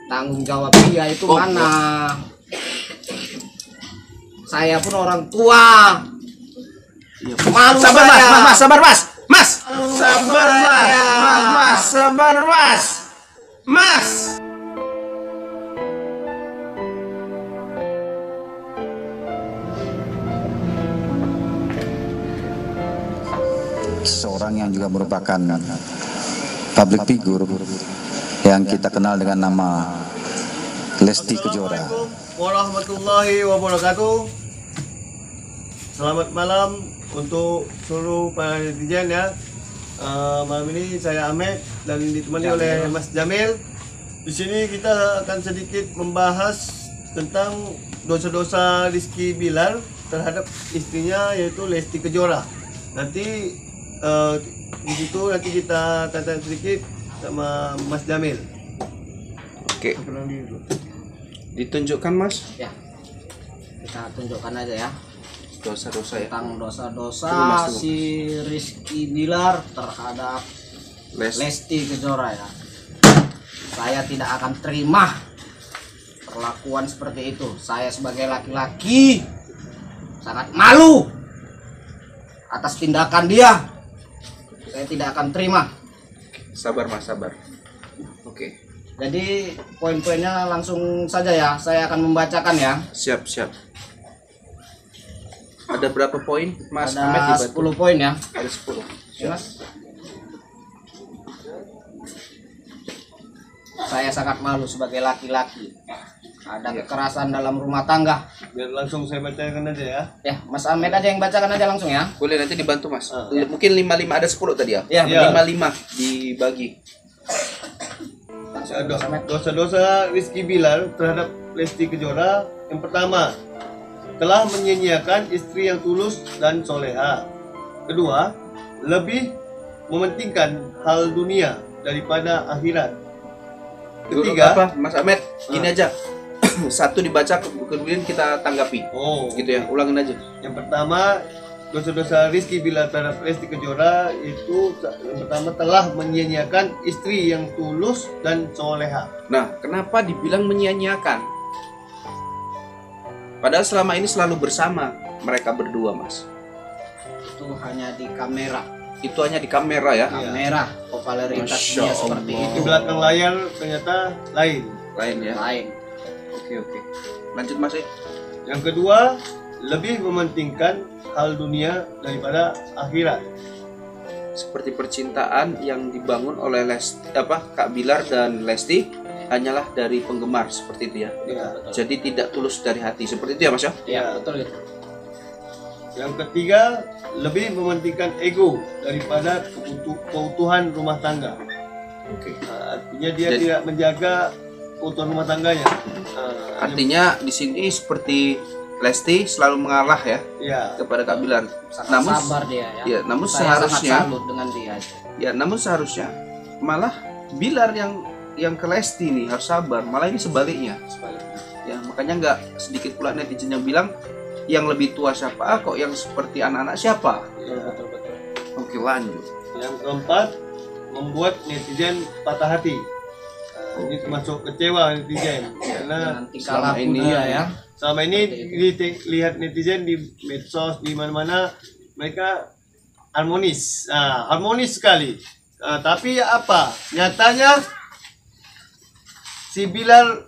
tanggung jawab dia itu mana? Saya pun orang tua. Malu sabar saya. mas, sabar mas, sabar mas, sabar mas. Seorang yang juga merupakan public figure yang kita kenal dengan nama Lesti Kejora. Assalamualaikum warahmatullahi wabarakatuh. Selamat malam untuk seluruh para netizen ya. Malam ini saya Ahmed dan ditemani oleh Mas Jamil. Di sini kita akan sedikit membahas tentang dosa-dosa Rizky Bilar terhadap istrinya yaitu Lesti Kejora. Nanti di situ nanti kita tanya sedikit sama Mas Jamil. Oke, ditunjukkan mas Ya, kita tunjukkan aja ya dosa-dosa ya tentang Tunggu, dosa-dosa Mas, tunggu. si Rizky Bilar terhadap Lesti Kejora ya. Saya tidak akan terima perlakuan seperti itu. Saya sebagai laki-laki sangat malu atas tindakan dia. Saya tidak akan terima. Sabar mas, sabar. Oke, Jadi poin-poinnya langsung saja ya. Saya akan membacakan ya. siap. Ada berapa poin mas Ahmed Ada dibantu? 10 poin ya. Ada 10. Ya, Mas. Saya sangat malu sebagai laki-laki. Ada kekerasan dalam rumah tangga. Biar langsung saya bacakan aja ya. Ya, Mas Ahmed aja yang bacakan aja langsung ya. Boleh nanti dibantu mas. Mungkin 55 ada 10 tadi ya. Ya, Ya. 55 dibagi. Dosa-dosa Rizky Bilar terhadap Lesti Kejora. Yang pertama, telah menyia-nyiakan istri yang tulus dan soleha. Kedua, lebih mementingkan hal dunia daripada akhirat. Ketiga, Apa mas Ahmed? Gini aja. Satu dibaca kemudian kita tanggapi. Gitu ya, ulangin aja. yang pertama, dosa-dosa Rizky Bilar terhadap Lesti Kejora itu yang pertama telah menyia-nyiakan istri yang tulus dan soleha. Nah, kenapa dibilang menyia-nyiakan? Padahal selama ini selalu bersama mereka berdua, Mas. Itu hanya di kamera. Itu hanya di kamera ya. Kamera popularitasnya Masya seperti Allah. itu. Di belakang layar ternyata lain. Lain ya. Lain. Oke. Lanjut Mas. Yang kedua, lebih mementingkan hal dunia daripada akhirat. Seperti percintaan yang dibangun oleh Kak Bilar dan Lesti hanyalah dari penggemar seperti itu ya. Ya. Jadi tidak tulus dari hati seperti itu ya Mas ya. Ya, betul itu. Yang ketiga, lebih mementingkan ego daripada keutuhan rumah tangga. Oke. Artinya dia Jadi- tidak menjaga keutuhan rumah tangganya. Artinya di sini seperti Lesti selalu mengalah ya Ya. kepada Kak Bilar. Sangat sabar dia ya. Ya, namun Saya seharusnya sangat salut dengan dia. ya, namun seharusnya malah Bilar yang ke Lesti nih harus sabar. Malah ini sebaliknya. Sebaliknya. Ya, makanya nggak sedikit pula netizen yang bilang yang lebih tua siapa, kok yang seperti anak-anak siapa. Betul. Oke, lanjut. Yang keempat, membuat netizen patah hati. Ini termasuk kecewa netizen karena Dengan tingkah laku ini dia ya. selama ini lihat netizen di medsos di mana-mana mereka harmonis, harmonis sekali. Tapi apa? Nyatanya si Bilar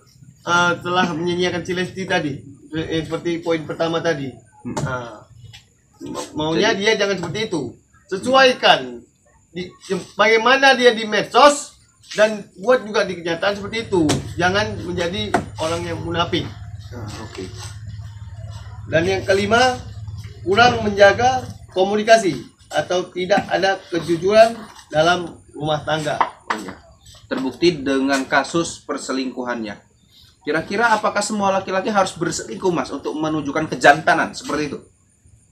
telah menyanyiakan si Lesti tadi, seperti poin pertama tadi. Maunya dia jangan seperti itu. Sesuaikan bagaimana dia di medsos dan buat juga di kenyataan seperti itu. Jangan menjadi orang yang munafik. Oke. Dan yang kelima, kurang menjaga komunikasi atau tidak ada kejujuran dalam rumah tangga. Terbukti dengan kasus perselingkuhannya. Kira-kira apakah semua laki-laki harus berselingkuh Mas untuk menunjukkan kejantanan seperti itu?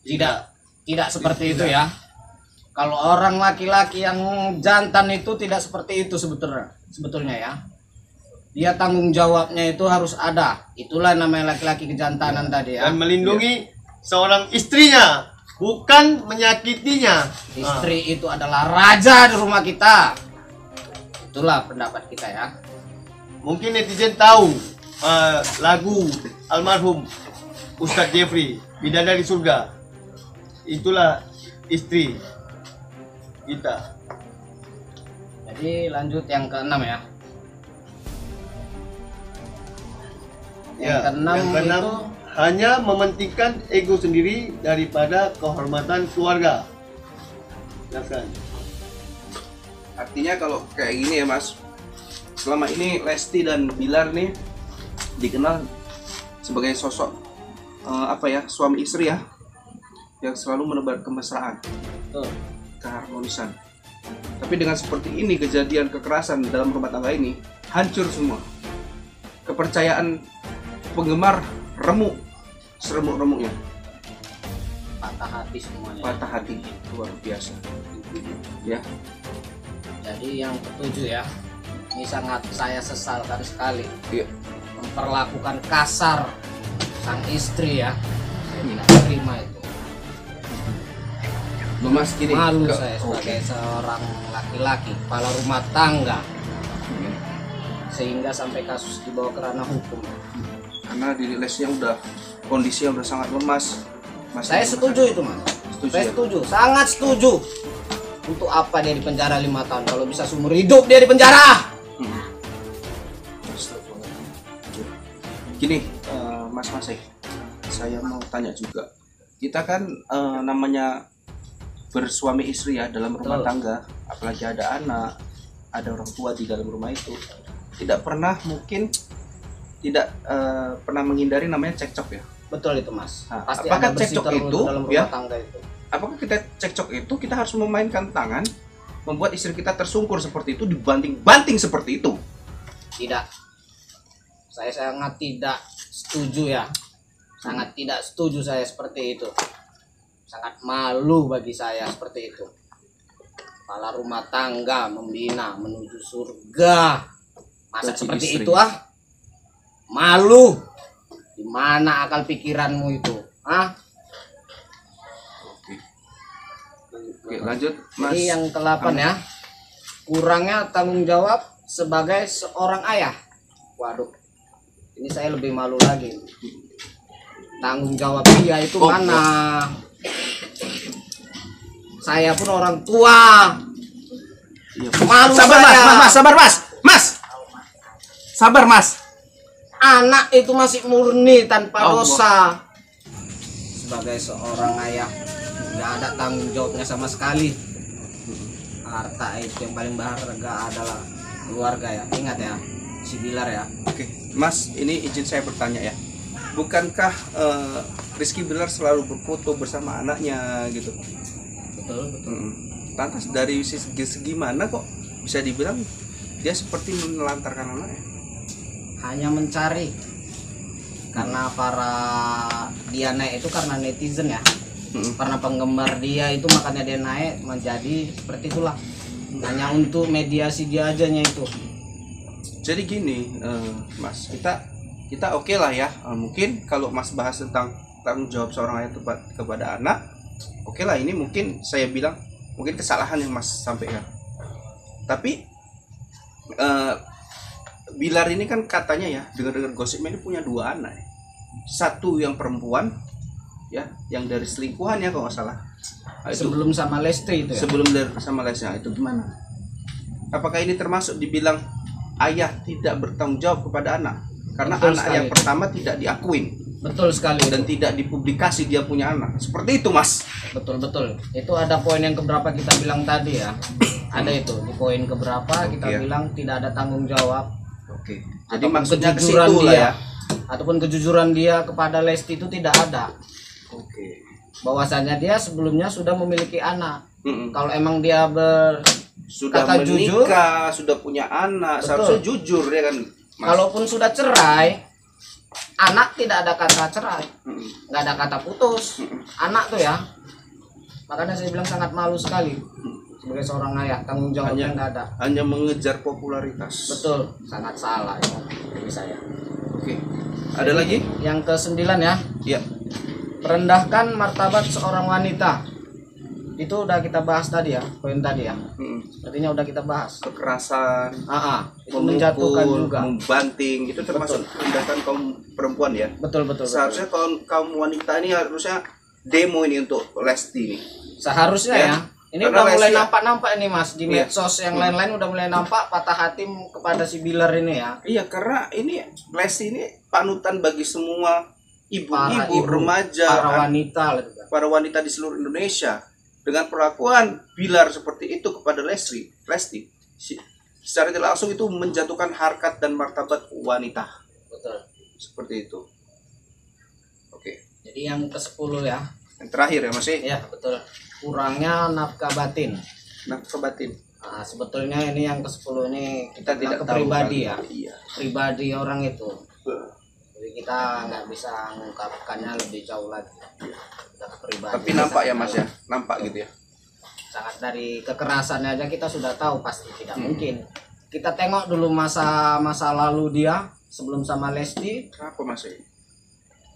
Tidak seperti itu ya. Kalau orang laki-laki yang jantan itu tidak seperti itu sebetulnya ya. Dia tanggung jawabnya itu harus ada. Itulah namanya laki-laki kejantanan tadi ya. Dan melindungi seorang istrinya, bukan menyakitinya. Istri itu adalah raja di rumah kita. Itulah pendapat kita ya. mungkin netizen tahu lagu almarhum Ustadz Jeffrey, Bidadari Surga. Itulah istri kita. Jadi lanjut yang keenam ya. Yang keenam itu hanya mementingkan ego sendiri daripada kehormatan keluarga. Ya kan? Artinya kalau kayak gini ya Mas, selama ini Lesti dan Bilar nih dikenal sebagai sosok suami istri ya, yang selalu menebar kemesraan, keharmonisan. Tapi dengan seperti ini, kejadian kekerasan dalam rumah tangga ini hancur semua. Kepercayaan penggemar remuk, seremuk-remuknya. patah hati semuanya. Patah hati luar biasa. Ya. Jadi yang ketujuh ya, ini sangat saya sesalkan sekali. Iya. Memperlakukan kasar sang istri ya. Saya tidak terima itu. Mas gini, Malu saya sebagai seorang laki-laki, kepala rumah tangga, sehingga sampai kasus dibawa ke ranah hukum. karena diri Lesnya udah kondisinya udah sangat lemas. Mas, Saya setuju itu mas. Setuju, Saya ya? setuju, sangat setuju. Untuk apa dia di penjara 5 tahun? Kalau bisa seumur hidup dia di penjara. Gini, Mas Masih, saya mau tanya juga. Kita kan namanya bersuami istri ya dalam rumah Betul. tangga, apalagi ada anak, ada orang tua di dalam rumah itu, tidak pernah pernah menghindari namanya cekcok ya. Betul itu mas. Nah, Pasti apakah ada bersih cekcok terus itu, dalam rumah ya? tangga itu. Apakah kita cekcok itu kita harus memainkan tangan, membuat istri kita tersungkur seperti itu, dibanting-banting seperti itu? Tidak. Saya sangat tidak setuju ya. Sangat tidak setuju saya seperti itu. Sangat malu bagi saya seperti itu. Kepala rumah tangga membina menuju surga. Masa Bagi seperti istri. itu ah? Malu. Di mana akal pikiranmu itu? Ah? Oke, lanjut Mas. Ini yang ke-8 ya. Kurangnya tanggung jawab sebagai seorang ayah. Waduh. Ini saya lebih malu lagi. Tanggung jawab dia itu mana? Saya pun orang tua. Iya, Malu sabar saya. Mas, sabar Mas. Mas. Sabar Mas. Anak itu masih murni tanpa Allah. dosa. Sebagai seorang ayah, nggak ada tanggung jawabnya sama sekali. Harta itu yang paling berharga adalah keluarga ya. Ingat ya, si Bilar ya. Oke, Mas, ini izin saya bertanya ya. Bukankah Rizky Bilar selalu berfoto bersama anaknya gitu? Betul, betul. Lantas dari segi mana kok bisa dibilang dia seperti menelantarkan anaknya? Hanya mencari. Karena dia naik itu karena netizen ya. Karena penggemar dia itu makanya dia naik menjadi seperti itulah. Hanya untuk mediasi dia ajanya itu. Jadi gini, Mas, kita oke lah ya. Mungkin kalau Mas bahas tentang tanggung jawab seorang ayah kepada anak, oke lah, ini mungkin saya bilang mungkin kesalahan yang Mas sampaikan. Tapi Bilar ini kan katanya ya, dengar-dengar gosipnya ini punya 2 anak ya. Satu yang perempuan ya, yang dari selingkuhan ya kalau nggak salah. Nah, itu Sebelum sama Lesti itu ya. sebelum dari sama Lesnya itu gimana? Apakah ini termasuk dibilang ayah tidak bertanggung jawab kepada anak? Karena Betul anak sekali. yang pertama tidak diakuin Betul sekali. dan tidak dipublikasi dia punya anak. Seperti itu, Mas. Betul. Itu ada poin yang keberapa kita bilang tadi ya. Ada itu di poin keberapa kita Oke. bilang tidak ada tanggung jawab. Oke. Jadi Ataupun maksudnya ke kejujuran situ lah dia. ya. Ataupun kejujuran dia kepada Lesti itu tidak ada. Oke. Bahwasanya dia sebelumnya sudah memiliki anak. Mm-mm. Kalau emang dia Sudah kata jujur, menikah, sudah punya anak, Betul. seharusnya jujur ya kan, Mas. kalaupun sudah cerai, anak tidak ada kata cerai, Mm-mm. nggak ada kata putus. Anak tuh ya. Makanya saya bilang sangat malu sekali sebagai seorang ayah, tanggung jawabnya nggak ada. Hanya mengejar popularitas. Betul, sangat salah ya bagi saya. Oke. Ada lagi? Yang ke-9 ya, Ya. merendahkan martabat seorang wanita. Itu udah kita bahas tadi ya, poin tadi ya. Sepertinya udah kita bahas. Kekerasan, Itu menjatuhkan juga. membanting, itu termasuk tindakan kaum perempuan ya. Betul. Seharusnya kaum wanita ini harusnya demo ini untuk Lesti nih. Seharusnya Ya. ya. Ini Karena udah mulai Lesti- nampak ini Mas di Iya. medsos yang lain-lain udah mulai nampak patah hati kepada si Bilar ini ya. Iya, karena ini Lesti ini panutan bagi semua Para ibu-ibu, remaja, para wanita gitu kan. para wanita di seluruh Indonesia. Dengan perlakuan Bilar seperti itu kepada Lesti, secara tidak langsung itu menjatuhkan harkat dan martabat wanita. Betul. Seperti itu. Oke. Jadi yang ke-10 ya. Yang terakhir ya Mas. Iya, betul. Kurangnya nafkah batin. Nafkah batin. Nah, sebetulnya ini yang ke-10 ini Kita tidak ke tahu pribadi kan. ya. Iya. Pribadi orang itu. Jadi kita nggak bisa mengungkapkannya lebih jauh lagi. Kita ke pribadi. Tapi nampak ya Mas ya, nampak gitu ya. Sangat dari kekerasannya aja kita sudah tahu pasti tidak mungkin. Kita tengok dulu masa lalu dia sebelum sama Lesti. Apa Mas?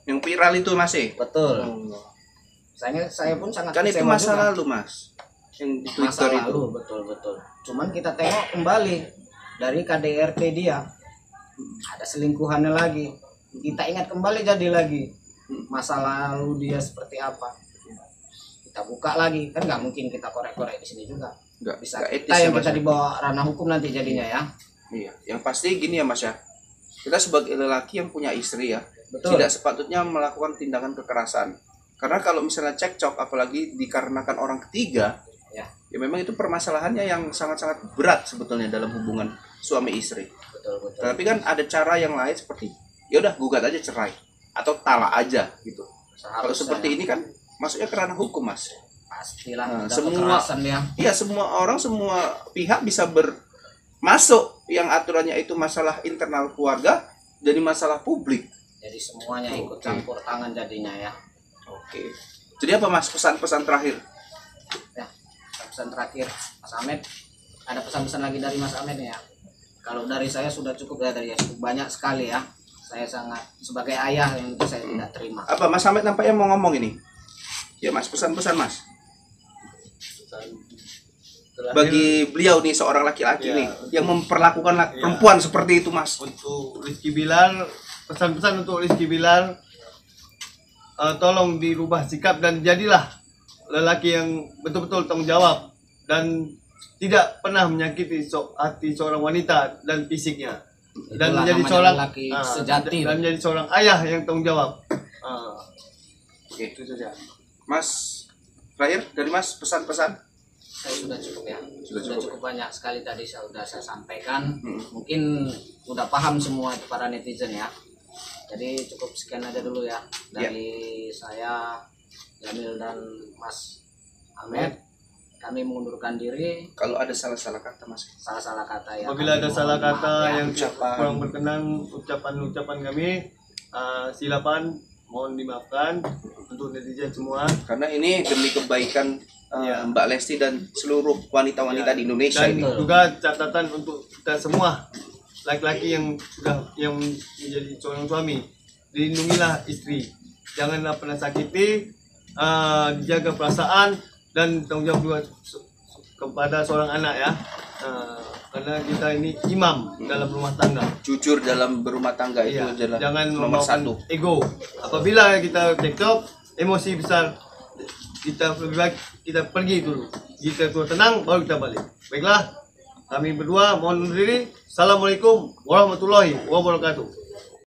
Yang viral itu Mas? Betul. Saya pun sangat Kan itu kecewa masa juga. lalu Mas. Yang di Masa Twitter itu. lalu betul. Cuman kita tengok kembali dari KDRT dia ada selingkuhannya lagi. Kita ingat kembali jadi lagi masa lalu dia seperti apa. Kita buka lagi kan nggak mungkin kita korek-korek di sini juga. Bisa nggak etis kita ya, yang Mas kita ya? dibawa ranah hukum nanti jadinya ya. Iya, yang pasti gini ya Mas ya. Kita sebagai lelaki yang punya istri ya, Betul. tidak sepatutnya melakukan tindakan kekerasan. Karena kalau misalnya cekcok apalagi dikarenakan orang ketiga, Ya. ya memang itu permasalahannya yang sangat-sangat berat sebetulnya dalam hubungan suami istri. Betul. Tapi kan ada cara yang lain seperti ya udah gugat aja cerai atau talak aja gitu. Kalau Seharusnya seperti ya. ini kan masuknya ke ranah hukum Mas. Pastilah Nah, ada semua- kekerasan dia. Iya, semua orang, semua pihak bisa masuk yang aturannya itu masalah internal keluarga jadi masalah publik. Jadi semuanya ikut Oke. campur tangan jadinya ya. Oke. Jadi apa Mas pesan-pesan terakhir? Ya, pesan terakhir Mas Ahmed. Ada pesan-pesan lagi dari Mas Ahmed ya. Kalau dari saya sudah cukup ya, dari cukup banyak sekali ya. Saya sangat sebagai ayah yang itu saya tidak terima. Apa Mas Hamid nampaknya mau ngomong ini? Ya Mas, pesan-pesan Mas. Bagi beliau nih seorang laki-laki Ya, nih yang memperlakukan Ya. perempuan seperti itu Mas. Untuk Rizky Bilar, pesan-pesan untuk Rizky Bilar, tolong dirubah sikap dan jadilah lelaki yang betul-betul tanggung jawab dan tidak pernah menyakiti hati seorang wanita dan fisiknya, dan Itulah menjadi namanya seorang lelaki sejati. dan menjadi seorang ayah yang tanggung jawab. Oke. Itu saja. Mas, terakhir dari Mas pesan-pesan. Saya sudah cukup ya. Sudah Sudah cukup. cukup banyak sekali tadi sudah saya sampaikan. Mungkin udah paham semua para netizen ya. Jadi cukup sekian aja dulu ya dari saya, Jamil dan Mas Ahmed. Kami mengundurkan diri. Kalau ada salah-salah kata Mas. Salah-salah kata ya. Apabila kami ada salah mohon kata maaf ya. yang ucapan. kurang berkenan ucapan-ucapan kami, silakan mohon dimaafkan untuk netizen semua. Karena ini demi kebaikan Ya. Mbak Lesti dan seluruh wanita-wanita di Indonesia Dan ini. juga catatan untuk kita semua laki-laki yang yang menjadi seorang suami, lindungilah istri, janganlah pernah sakiti, dijaga perasaan dan tanggung jawab juga kepada seorang anak ya. Karena kita ini imam dalam rumah tangga. Jujur dalam berumah tangga itu Iya, adalah jangan nomor membawakan satu. ego. Apabila kita cekcok, emosi besar, kita lebih baik kita pergi dulu. Jika sudah tenang, baru kita balik. Baiklah, kami berdua mohon undur diri. Assalamualaikum warahmatullahi wabarakatuh.